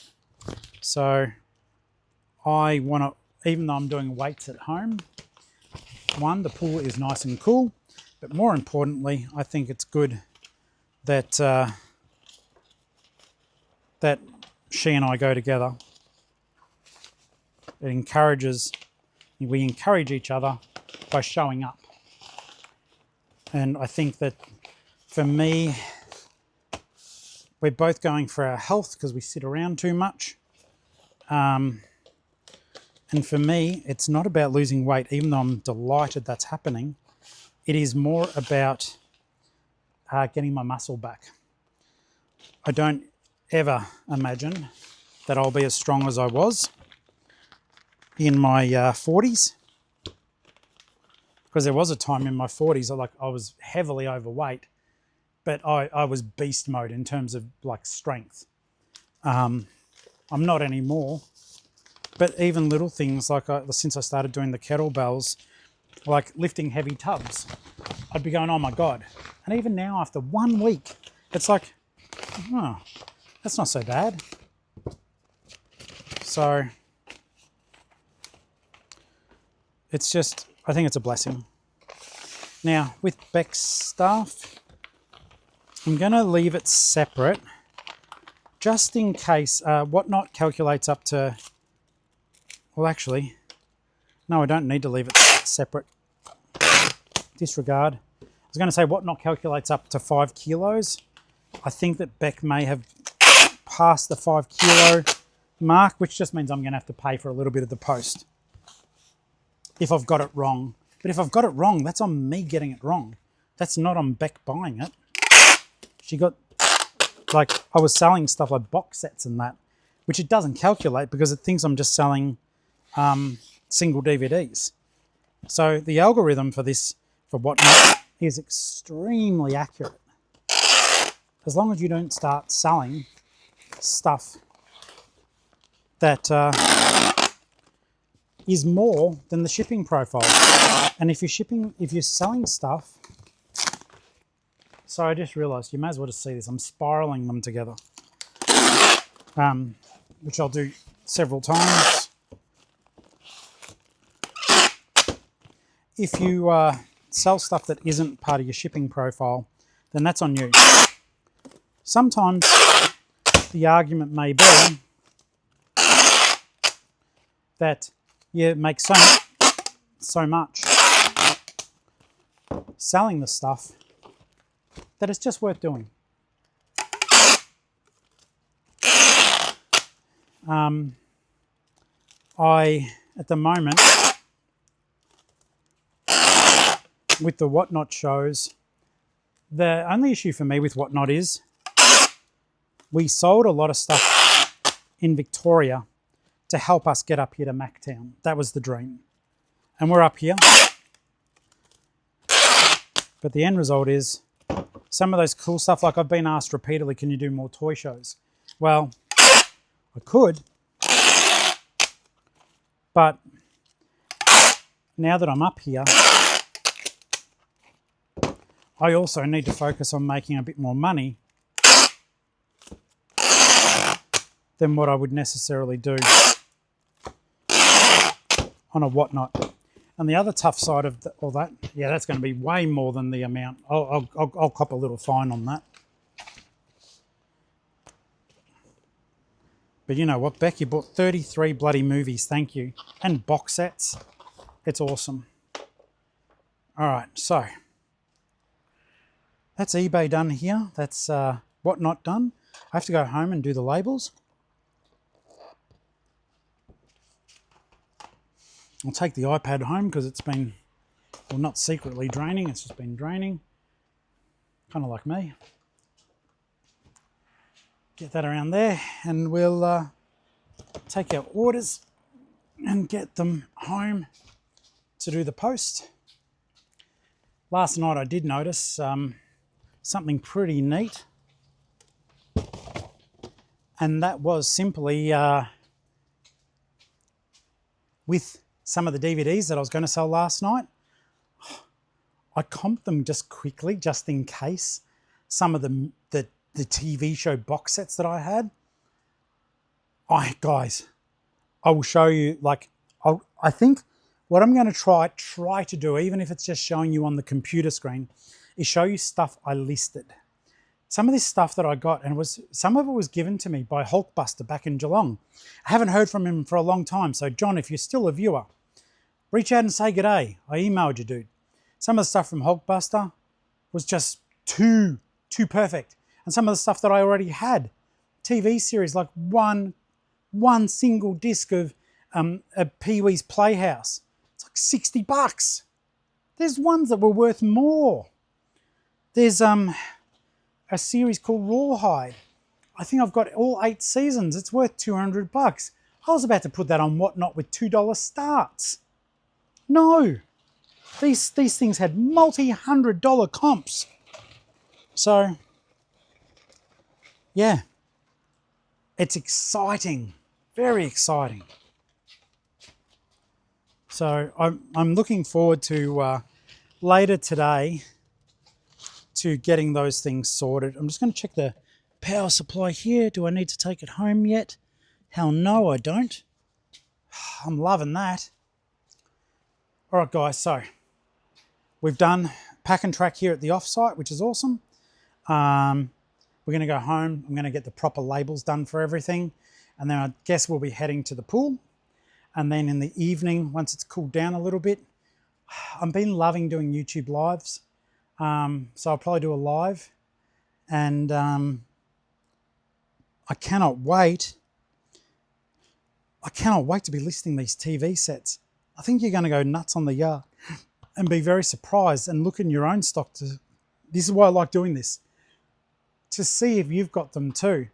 So I want to, even though I'm doing weights at home, one, the pool is nice and cool, but more importantly, I think it's good that that she and I go together. It encourages, we encourage each other by showing up. And I think that for me, we're both going for our health because we sit around too much. And for me, it's not about losing weight, even though I'm delighted that's happening. It is more about getting my muscle back. I don't ever imagine that I'll be as strong as I was in my 40s. Because there was a time in my 40s, I was heavily overweight, but I was beast mode in terms of like strength. I'm not anymore. But even little things like since I started doing the kettlebells, like lifting heavy tubs, I'd be going, oh my God. And even now after 1 week, it's like, oh, that's not so bad. So it's just, I think it's a blessing. Now with Beck's stuff, I'm going to leave it separate just in case Whatnot calculates up to, well actually, no, I don't need to leave it separate. Disregard. I was going to say Whatnot calculates up to 5 kilos. I think that Beck may have passed the 5 kilo mark, which just means I'm going to have to pay for a little bit of the post if I've got it wrong. But if I've got it wrong, that's on me getting it wrong. That's not on Beck buying it. She got, like, I was selling stuff like box sets and that, which it doesn't calculate because it thinks I'm just selling single DVDs. So the algorithm for this, for Whatnot, is extremely accurate. As long as you don't start selling stuff that is more than the shipping profile. And if you're selling stuff, so I just realized you may as well just see this. I'm spiraling them together, which I'll do several times. If you sell stuff that isn't part of your shipping profile, then that's on you. Sometimes the argument may be that you make so much selling the stuff that it's just worth doing. At the moment, with the Whatnot shows, the only issue for me with Whatnot is we sold a lot of stuff in Victoria to help us get up here to Mactown. That was the dream. And we're up here. But the end result is some of those cool stuff, like I've been asked repeatedly, can you do more toy shows? Well, I could. But now that I'm up here, I also need to focus on making a bit more money than what I would necessarily do on a Whatnot. And the other tough side of all that, yeah, that's going to be way more than the amount. I'll cop a little fine on that. But you know what, Beck, you bought 33 bloody movies, thank you. And box sets. It's awesome. All right, so that's eBay done here. That's Whatnot done. I have to go home and do the labels. I'll take the iPad home because it's been, well, not secretly draining, it's just been draining. Kind of like me. Get that around there and we'll take our orders and get them home to do the post. Last night I did notice something pretty neat, and that was simply with some of the DVDs that I was going to sell last night, I comped them just quickly, just in case some of the TV show box sets that I had. Guys, I will show you, like, I think what I'm going to try to do, even if it's just showing you on the computer screen, is show you stuff I listed. Some of this stuff that I got, and some of it was given to me by Hulkbuster back in Geelong. I haven't heard from him for a long time, so John, if you're still a viewer, reach out and say g'day. I emailed you, dude. Some of the stuff from Hulkbuster was just too perfect. And some of the stuff that I already had, TV series, like one single disc of a Pee-wee's Playhouse. It's like $60. There's ones that were worth more. There's a series called Rawhide. I think I've got all 8 seasons. It's worth $200. I was about to put that on Whatnot with $2 starts. No, these things had multi-$100 comps. So, yeah, it's exciting, very exciting. So I'm looking forward to later today to getting those things sorted. I'm just going to check the power supply here. Do I need to take it home yet? Hell no, I don't. I'm loving that. All right, guys, so we've done pack and track here at the offsite, which is awesome. We're going to go home. I'm going to get the proper labels done for everything. And then I guess we'll be heading to the pool. And then in the evening, once it's cooled down a little bit, I've been loving doing YouTube lives. So I'll probably do a live. And I cannot wait. I cannot wait to be listing these TV sets. I think you're going to go nuts on the yard and be very surprised and look in your own stock. This is why I like doing this, to see if you've got them too.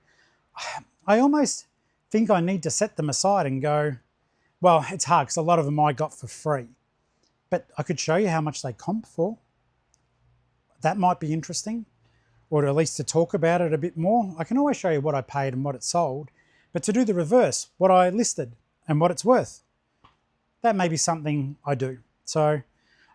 I almost think I need to set them aside and go, well, it's hard because a lot of them I got for free, but I could show you how much they comp for. That might be interesting, or at least to talk about it a bit more. I can always show you what I paid and what it sold, but to do the reverse, what I listed and what it's worth, that may be something I do. So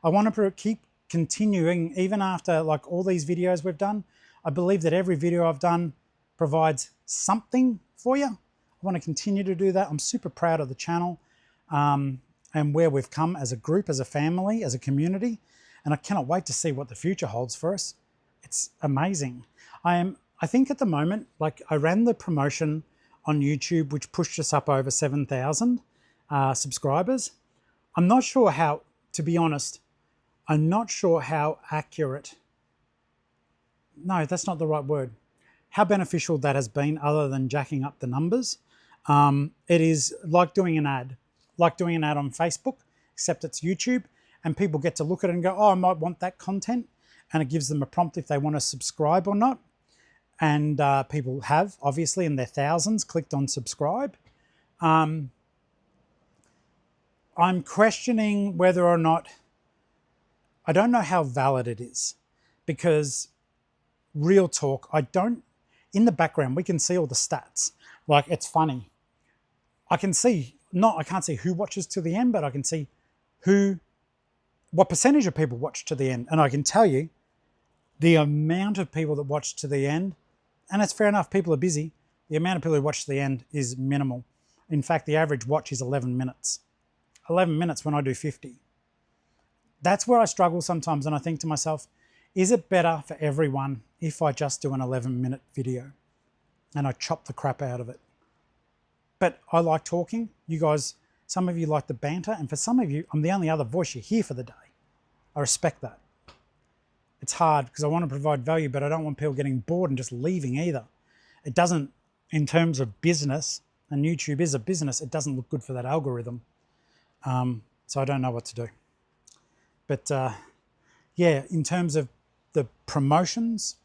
I want to keep continuing even after like all these videos we've done. I believe that every video I've done provides something for you. I want to continue to do that. I'm super proud of the channel and where we've come as a group, as a family, as a community. And I cannot wait to see what the future holds for us. It's amazing. I think at the moment, like I ran the promotion on YouTube, which pushed us up over 7,000 subscribers. I'm not sure how, to be honest, I'm not sure how accurate, no, that's not the right word, how beneficial that has been other than jacking up the numbers. It is like doing an ad on Facebook, except it's YouTube, and people get to look at it and go, oh, I might want that content, and it gives them a prompt if they want to subscribe or not. And people have, obviously, in their thousands, clicked on subscribe. I'm questioning whether or not, I don't know how valid it is, because real talk, in the background, we can see all the stats. Like, it's funny. I can't see who watches to the end, but I can see what percentage of people watch to the end. And I can tell you the amount of people that watch to the end, and it's fair enough, people are busy. The amount of people who watch to the end is minimal. In fact, the average watch is 11 minutes. 11 minutes when I do 50. That's where I struggle sometimes, and I think to myself, is it better for everyone if I just do an 11-minute video and I chop the crap out of it? But I like talking. You guys, some of you like the banter, and for some of you, I'm the only other voice you hear for the day. I respect that. It's hard because I want to provide value, but I don't want people getting bored and just leaving either. It doesn't, in terms of business, and YouTube is a business, it doesn't look good for that algorithm. So I don't know what to do. But yeah, in terms of the promotions,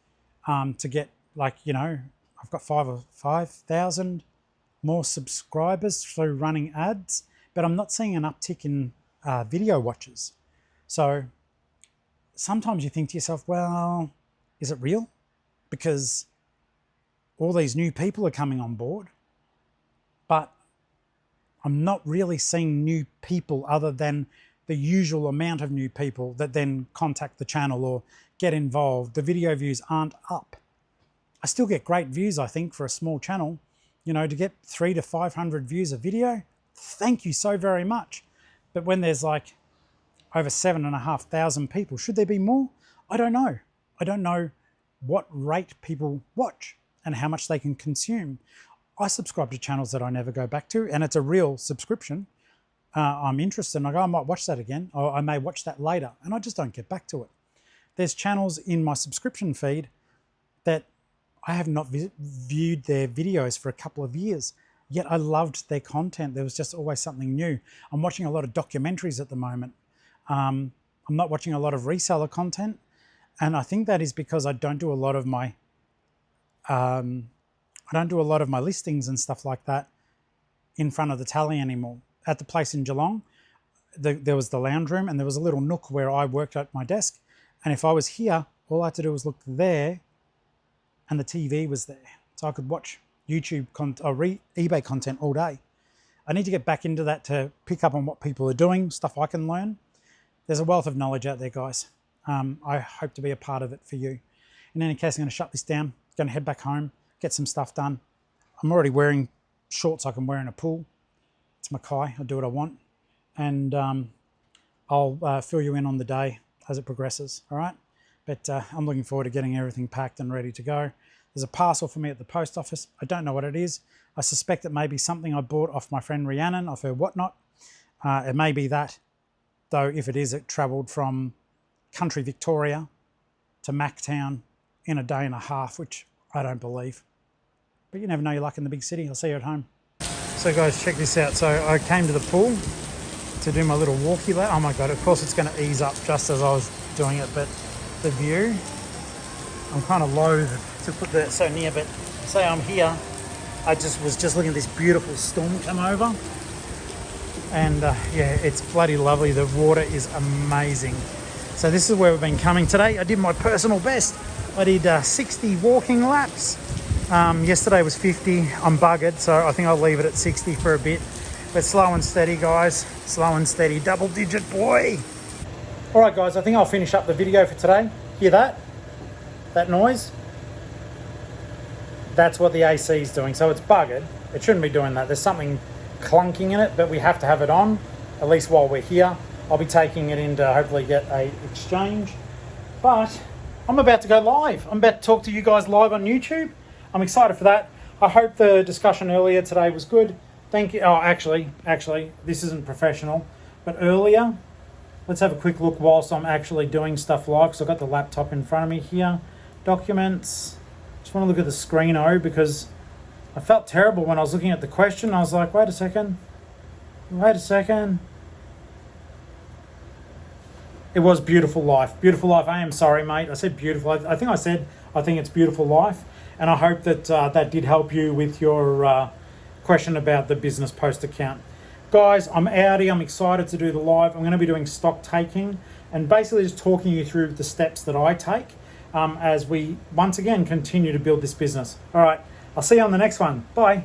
to get, like, you know, I've got 5,000 more subscribers through running ads, but I'm not seeing an uptick in video watches. So sometimes you think to yourself, well, is it real? Because all these new people are coming on board, but I'm not really seeing new people other than the usual amount of new people that then contact the channel or get involved. The video views aren't up. I still get great views, I think, for a small channel. You know, to get 300 to 500 views a video, thank you so very much. But when there's like over 7,500 people, should there be more? I don't know. I don't know what rate people watch and how much they can consume. I subscribe to channels that I never go back to, and it's a real subscription. I'm interested and I go, I might watch that again, or I may watch that later, and I just don't get back to it. There's channels in my subscription feed that I have not viewed their videos for a couple of years, yet I loved their content. There was just always something new. I'm watching a lot of documentaries at the moment. I'm not watching a lot of reseller content, and I think that is because I don't do a lot of my listings and stuff like that in front of the tally anymore. At the place in Geelong, there was the lounge room and there was a little nook where I worked at my desk. And if I was here, all I had to do was look there and the TV was there. So I could watch YouTube or eBay content all day. I need to get back into that to pick up on what people are doing, stuff I can learn. There's a wealth of knowledge out there, guys. I hope to be a part of it for you. In any case, I'm going to shut this down, going to head back home, get some stuff done. I'm already wearing shorts I can wear in a pool. It's Mackay, I'll do what I want. And I'll fill you in on the day as it progresses, all right? But I'm looking forward to getting everything packed and ready to go. There's a parcel for me at the post office. I don't know what it is. I suspect it may be something I bought off my friend Rhiannon, off her Whatnot. It may be that, though if it is, it travelled from country Victoria to Mactown in a day and a half, which I don't believe. But you never know your luck in the big city. I'll see you at home. So guys, check this out. So I came to the pool to do my little walkie lap. Oh my God, of course it's going to ease up just as I was doing it, but the view, I'm kind of loath to put that so near, but say I'm here, I was just looking at this beautiful storm come over, and yeah, it's bloody lovely. The water is amazing. So this is where we've been coming today. I did my personal best. I did 60 walking laps. Yesterday was 50. I'm buggered, so I think I'll leave it at 60 for a bit. But slow and steady, guys. Slow and steady. Double digit, boy. All right, guys, I think I'll finish up the video for today. Hear that? That noise? That's what the AC is doing. So it's buggered. It shouldn't be doing that. There's something clunking in it, but we have to have it on, at least while we're here. I'll be taking it in to hopefully get a exchange. But I'm about to go live. I'm about to talk to you guys live on YouTube. I'm excited for that. I hope the discussion earlier today was good. Thank you. Oh, actually, this isn't professional. But earlier, let's have a quick look whilst I'm actually doing stuff live, because I've got the laptop in front of me here. Documents. Just want to look at the screen because I felt terrible when I was looking at the question. I was like, wait a second. It was Beautiful Life. Beautiful Life. I am sorry, mate. I said beautiful. I think it's Beautiful Life. And I hope that that did help you with your question about the business post account. Guys, I'm outie. I'm excited to do the live. I'm going to be doing stock taking and basically just talking you through the steps that I take as we once again continue to build this business. All right, I'll see you on the next one. Bye.